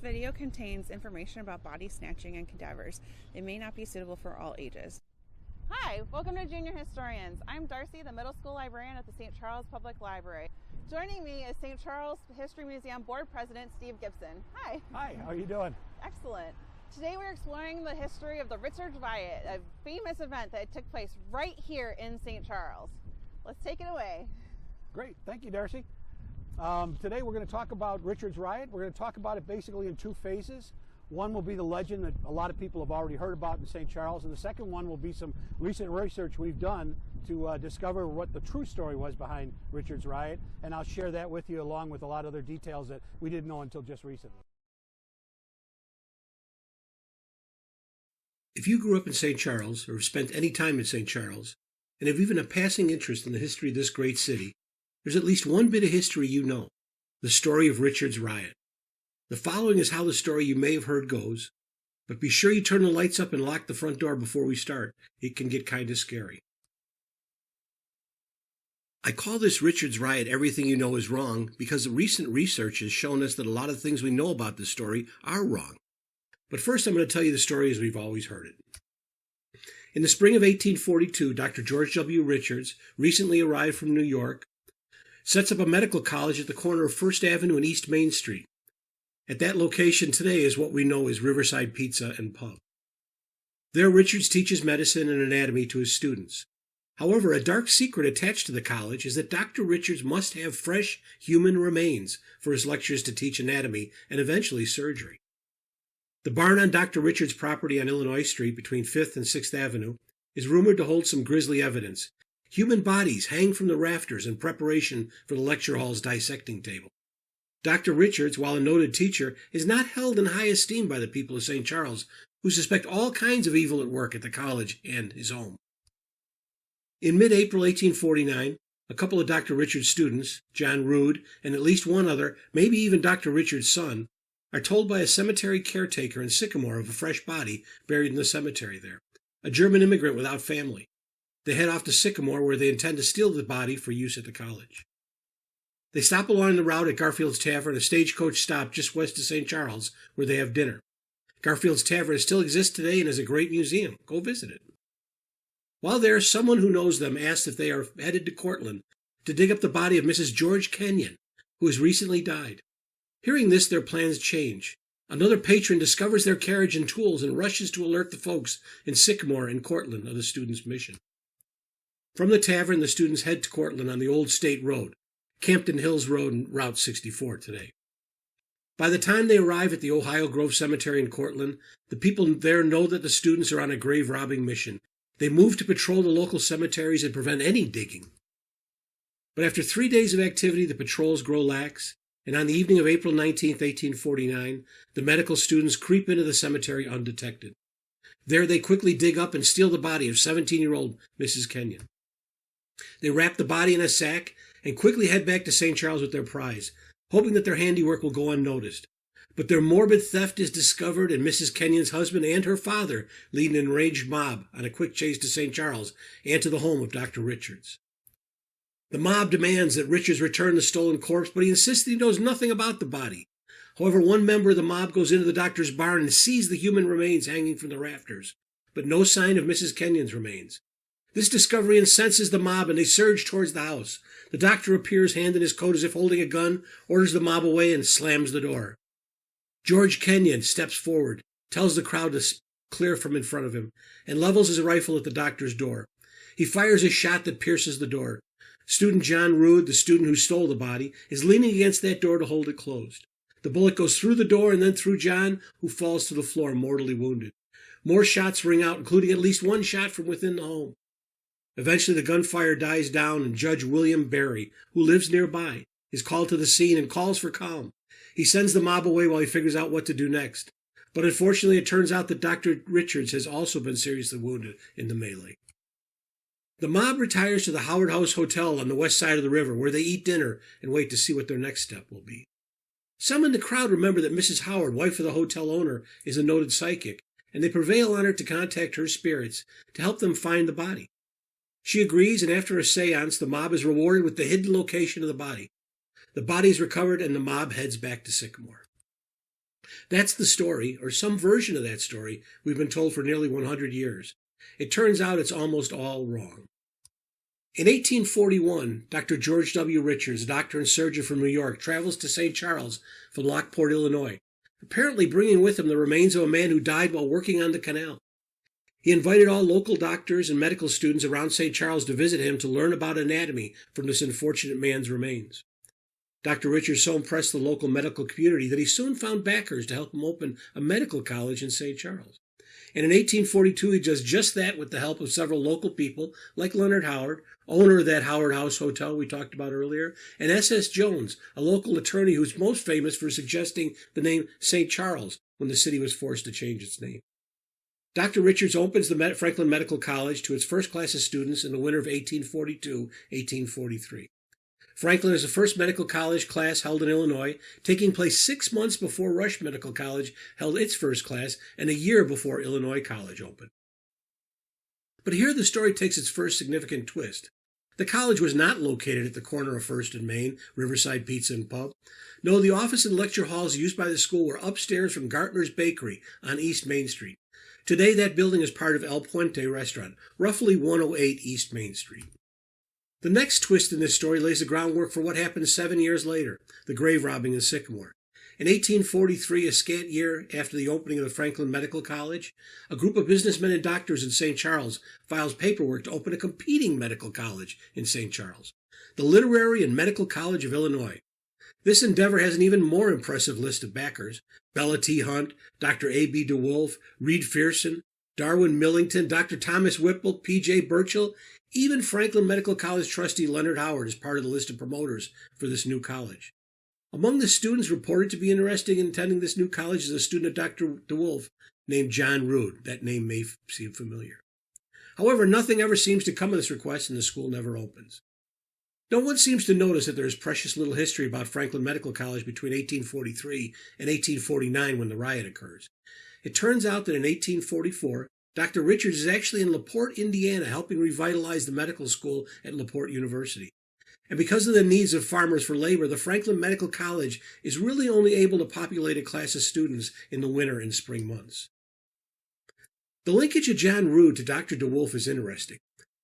video contains information about body snatching and cadavers. It may not be suitable for all ages. Hi, welcome to Junior Historians. I'm Darcy, the middle school librarian at the St. Charles Public Library. Joining me is St. Charles History Museum Board President Steve Gibson. Hi. Hi, how are you doing? Excellent. Today we're exploring the history of the Richards Riot, a famous event that took place right here in St. Charles. Let's take it away. Great, thank you, Darcy. Today we're going to talk about Richards Riot. We're going to talk about it basically in two phases. One will be the legend that a lot of people have already heard about in St. Charles, and the second one will be some recent research we've done to discover what the true story was behind Richards Riot, and I'll share that with you along with a lot of other details that we didn't know until just recently. If you grew up in St. Charles or have spent any time in St. Charles and have even a passing interest in the history of this great city, there's at least one bit of history you know, the story of Richards Riot. The following is how the story you may have heard goes, but be sure you turn the lights up and lock the front door before we start. It can get kind of scary. I call this Richards Riot Everything You Know Is Wrong because the recent research has shown us that a lot of things we know about this story are wrong. But first I'm going to tell you the story as we've always heard it. In the spring of 1842, Dr. George W. Richards, recently arrived from New York, sets up a medical college at the corner of First Avenue and East Main Street. At that location today is what we know as Riverside Pizza and Pub. There, Richards teaches medicine and anatomy to his students. However, a dark secret attached to the college is that Dr. Richards must have fresh human remains for his lectures to teach anatomy and eventually surgery. The barn on Dr. Richards' property on Illinois Street between 5th and 6th Avenue is rumored to hold some grisly evidence. Human bodies hang from the rafters in preparation for the lecture hall's dissecting table. Dr. Richards, while a noted teacher, is not held in high esteem by the people of St. Charles, who suspect all kinds of evil at work at the college and his home. In mid-April 1849, a couple of Dr. Richards' students, John Rood and at least one other, maybe even Dr. Richards' son, are told by a cemetery caretaker in Sycamore of a fresh body buried in the cemetery there, a German immigrant without family. They head off to Sycamore, where they intend to steal the body for use at the college. They stop along the route at Garfield's Tavern, a stagecoach stop just west of St. Charles, where they have dinner. Garfield's Tavern still exists today and is a great museum. Go visit it. While there, someone who knows them asks if they are headed to Cortland to dig up the body of Mrs. George Kenyon, who has recently died. Hearing this, their plans change. Another patron discovers their carriage and tools and rushes to alert the folks in Sycamore and Cortland of the students' mission. From the tavern, the students head to Cortland on the old state road, Campton Hills Road and Route 64 today. By the time they arrive at the Ohio Grove Cemetery in Cortland, the people there know that the students are on a grave-robbing mission. They move to patrol the local cemeteries and prevent any digging. But after 3 days of activity, the patrols grow lax, and on the evening of April 19, 1849, the medical students creep into the cemetery undetected. There they quickly dig up and steal the body of 17-year-old Mrs. Kenyon. They wrap the body in a sack and quickly head back to St. Charles with their prize, hoping that their handiwork will go unnoticed. But their morbid theft is discovered, and Mrs. Kenyon's husband and her father lead an enraged mob on a quick chase to St. Charles and to the home of Dr. Richards. The mob demands that Richards return the stolen corpse, but he insists that he knows nothing about the body. However, one member of the mob goes into the doctor's barn and sees the human remains hanging from the rafters, but no sign of Mrs. Kenyon's remains. This discovery incenses the mob, and they surge towards the house. The doctor appears, hand in his coat as if holding a gun, orders the mob away, and slams the door. George Kenyon steps forward, tells the crowd to clear from in front of him, and levels his rifle at the doctor's door. He fires a shot that pierces the door. Student John Rood, the student who stole the body, is leaning against that door to hold it closed. The bullet goes through the door and then through John, who falls to the floor mortally wounded. More shots ring out, including at least one shot from within the home. Eventually, the gunfire dies down, and Judge William Barry, who lives nearby, is called to the scene and calls for calm. He sends the mob away while he figures out what to do next. But unfortunately, it turns out that Dr. Richards has also been seriously wounded in the melee. The mob retires to the Howard House Hotel on the west side of the river, where they eat dinner and wait to see what their next step will be. Some in the crowd remember that Mrs. Howard, wife of the hotel owner, is a noted psychic, and they prevail on her to contact her spirits to help them find the body. She agrees, and after a séance, the mob is rewarded with the hidden location of the body. The body is recovered, and the mob heads back to Sycamore. That's the story, or some version of that story, we've been told for nearly 100 years. It turns out it's almost all wrong. In 1841, Dr. George W. Richards, a doctor and surgeon from New York, travels to St. Charles from Lockport, Illinois, apparently bringing with him the remains of a man who died while working on the canal. He invited all local doctors and medical students around St. Charles to visit him to learn about anatomy from this unfortunate man's remains. Dr. Richards so impressed the local medical community that he soon found backers to help him open a medical college in St. Charles. And in 1842, he does just that with the help of several local people like Leonard Howard, owner of that Howard House Hotel we talked about earlier, and S.S. Jones, a local attorney who's most famous for suggesting the name St. Charles when the city was forced to change its name. Dr. Richards opens the Franklin Medical College to its first class of students in the winter of 1842-1843. Franklin is the first medical college class held in Illinois, taking place 6 months before Rush Medical College held its first class and a year before Illinois College opened. But here the story takes its first significant twist. The college was not located at the corner of First and Main, Riverside Pizza and Pub. No, the office and lecture halls used by the school were upstairs from Gartner's Bakery on East Main Street. Today that building is part of El Puente Restaurant, roughly 108 East Main Street. The next twist in this story lays the groundwork for what happened 7 years later, the grave robbing in Sycamore. In 1843, a scant year after the opening of the Franklin Medical College, a group of businessmen and doctors in St. Charles files paperwork to open a competing medical college in St. Charles, the Literary and Medical College of Illinois. This endeavor has an even more impressive list of backers: Bella T. Hunt, Dr. A.B. DeWolf, Reed Fearson, Darwin Millington, Dr. Thomas Whipple, P.J. Burchill. Even Franklin Medical College trustee Leonard Howard is part of the list of promoters for this new college. Among the students reported to be interested in attending this new college is a student of Dr. DeWolf named John Rood. That name may seem familiar. However, nothing ever seems to come of this request, and the school never opens. No one seems to notice that there is precious little history about Franklin Medical College between 1843 and 1849 when the riot occurs. It turns out that in 1844, Dr. Richards is actually in LaPorte, Indiana, helping revitalize the medical school at LaPorte University. And because of the needs of farmers for labor, the Franklin Medical College is really only able to populate a class of students in the winter and spring months. The linkage of John Rood to Dr. DeWolf is interesting.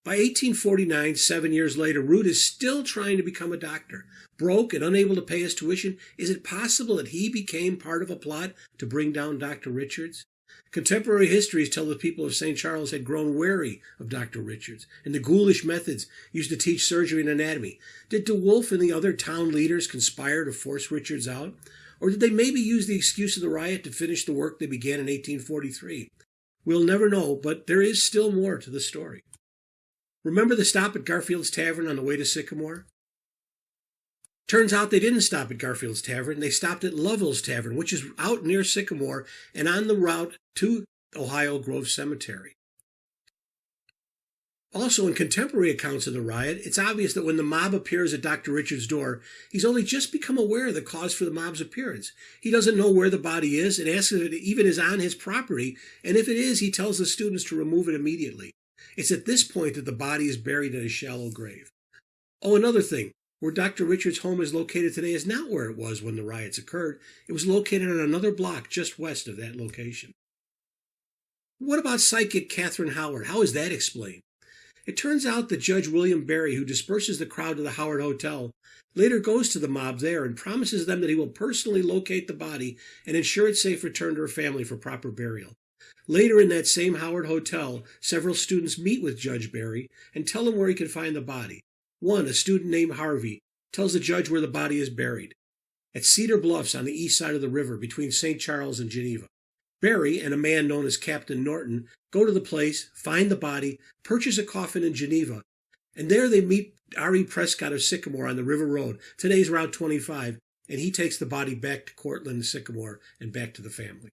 By 1849, 7 years later, Rood is still trying to become a doctor. Broke and unable to pay his tuition, is it possible that he became part of a plot to bring down Dr. Richards? Contemporary histories tell the people of St. Charles had grown wary of Dr. Richards and the ghoulish methods used to teach surgery and anatomy. Did DeWolf and the other town leaders conspire to force Richards out? Or did they maybe use the excuse of the riot to finish the work they began in 1843? We'll never know, but there is still more to the story. Remember the stop at Garfield's Tavern on the way to Sycamore? Turns out they didn't stop at Garfield's Tavern. They stopped at Lovell's Tavern, which is out near Sycamore and on the route to Ohio Grove Cemetery. Also, in contemporary accounts of the riot, it's obvious that when the mob appears at Dr. Richards' door, he's only just become aware of the cause for the mob's appearance. He doesn't know where the body is and asks if it even is on his property, and if it is, he tells the students to remove it immediately. It's at this point that the body is buried in a shallow grave. Oh, another thing. Where Dr. Richards' home is located today is not where it was when the riots occurred. It was located on another block just west of that location. What about psychic Catherine Howard? How is that explained? It turns out that Judge William Berry, who disperses the crowd to the Howard Hotel, later goes to the mob there and promises them that he will personally locate the body and ensure its safe return to her family for proper burial. Later in that same Howard Hotel, several students meet with Judge Berry and tell him where he can find the body. One, a student named Harvey, tells the judge where the body is buried, at Cedar Bluffs on the east side of the river between St. Charles and Geneva. Berry and a man known as Captain Norton go to the place, find the body, purchase a coffin in Geneva, and there they meet R.E. Prescott of Sycamore on the River Road. Today's Route 25, and he takes the body back to Cortland and Sycamore and back to the family.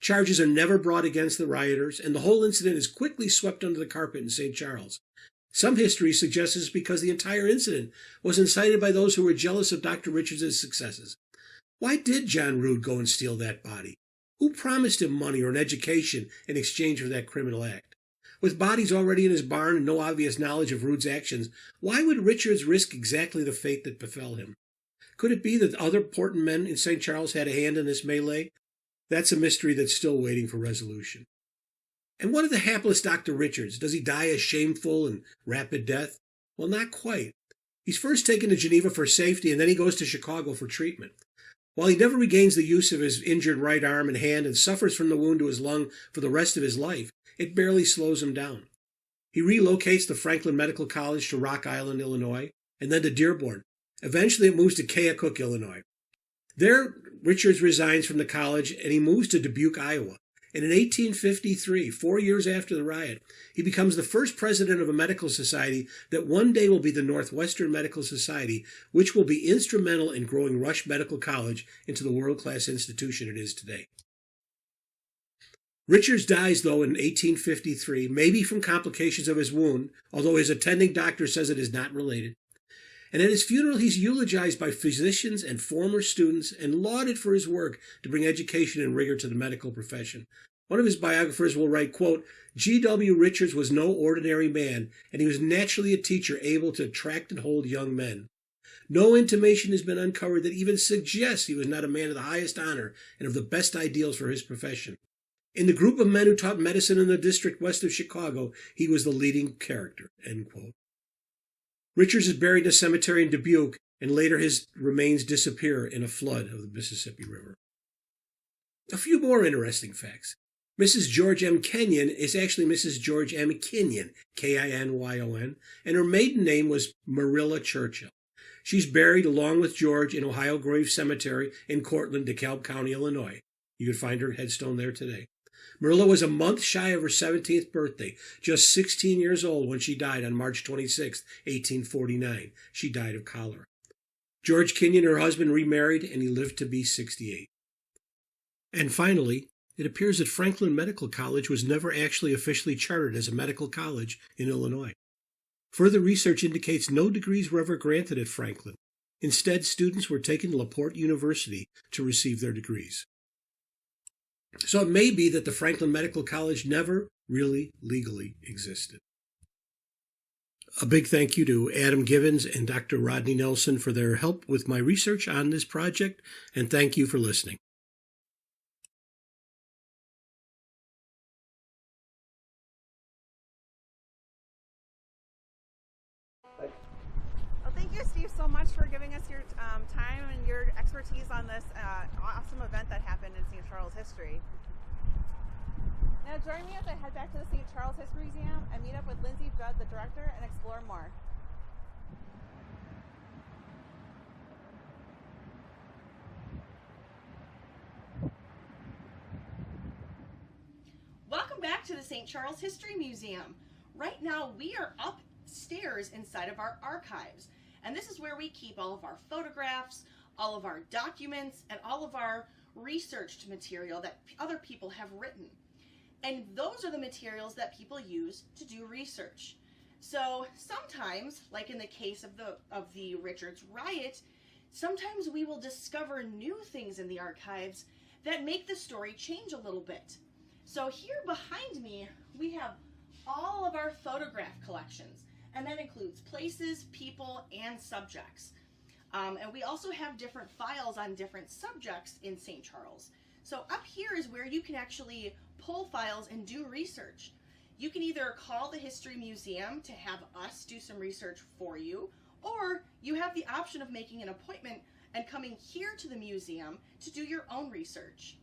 Charges are never brought against the rioters, and the whole incident is quickly swept under the carpet in St. Charles. Some history suggests it's because the entire incident was incited by those who were jealous of Dr. Richards' successes. Why did John Rood go and steal that body? Who promised him money or an education in exchange for that criminal act? With bodies already in his barn and no obvious knowledge of Rood's actions, why would Richards risk exactly the fate that befell him? Could it be that other important men in St. Charles had a hand in this melee? That's a mystery that's still waiting for resolution. And what of the hapless Dr. Richards? Does he die a shameful and rapid death? Well, not quite. He's first taken to Geneva for safety, and then he goes to Chicago for treatment. While he never regains the use of his injured right arm and hand and suffers from the wound to his lung for the rest of his life, it barely slows him down. He relocates the Franklin Medical College to Rock Island, Illinois, and then to Dearborn. Eventually it moves to Keokuk, Illinois. There, Richards resigns from the college and he moves to Dubuque, Iowa. And in 1853, 4 years after the riot, he becomes the first president of a medical society that one day will be the Northwestern Medical Society, which will be instrumental in growing Rush Medical College into the world-class institution it is today. Richards dies, though, in 1853, maybe from complications of his wound, although his attending doctor says it is not related. And at his funeral, he's eulogized by physicians and former students and lauded for his work to bring education and rigor to the medical profession. One of his biographers will write, quote, G.W. Richards was no ordinary man, and he was naturally a teacher able to attract and hold young men. No intimation has been uncovered that even suggests he was not a man of the highest honor and of the best ideals for his profession. In the group of men who taught medicine in the district west of Chicago, he was the leading character, end quote. Richards is buried in a cemetery in Dubuque, and later his remains disappear in a flood of the Mississippi River. A few more interesting facts. Mrs. George M. Kenyon is actually Mrs. George M. Kinyon, Kinyon, and her maiden name was Marilla Churchill. She's buried along with George in Ohio Grove Cemetery in Cortland, DeKalb County, Illinois. You can find her headstone there today. Marilla was a month shy of her 17th birthday, just 16 years old when she died on March 26, 1849. She died of cholera. George Kinyon, her husband, remarried, and he lived to be 68. And finally, it appears that Franklin Medical College was never actually officially chartered as a medical college in Illinois. Further research indicates no degrees were ever granted at Franklin. Instead, students were taken to LaPorte University to receive their degrees. So it may be that the Franklin Medical College never really legally existed. A big thank you to Adam Givens and Dr. Rodney Nelson for their help with my research on this project, and thank you for listening. Well, thank you, Steve, so much for giving us your time and your expertise on this awesome event that happened in St. Charles history. Now join me as I head back to the St. Charles History Museum and meet up with Lindsay Judd, the director, and explore more. Welcome back to the St. Charles History Museum. Right now we are upstairs inside of our archives, and this is where we keep all of our photographs, all of our documents, and all of our researched material that other people have written. And those are the materials that people use to do research. So sometimes, like in the case of the Richards riot, sometimes we will discover new things in the archives that make the story change a little bit. So here behind me, we have all of our photograph collections, and that includes places, people, and subjects. And we also have different files on different subjects in St. Charles. So up here is where you can actually pull files and do research. You can either call the History Museum to have us do some research for you, or you have the option of making an appointment and coming here to the museum to do your own research.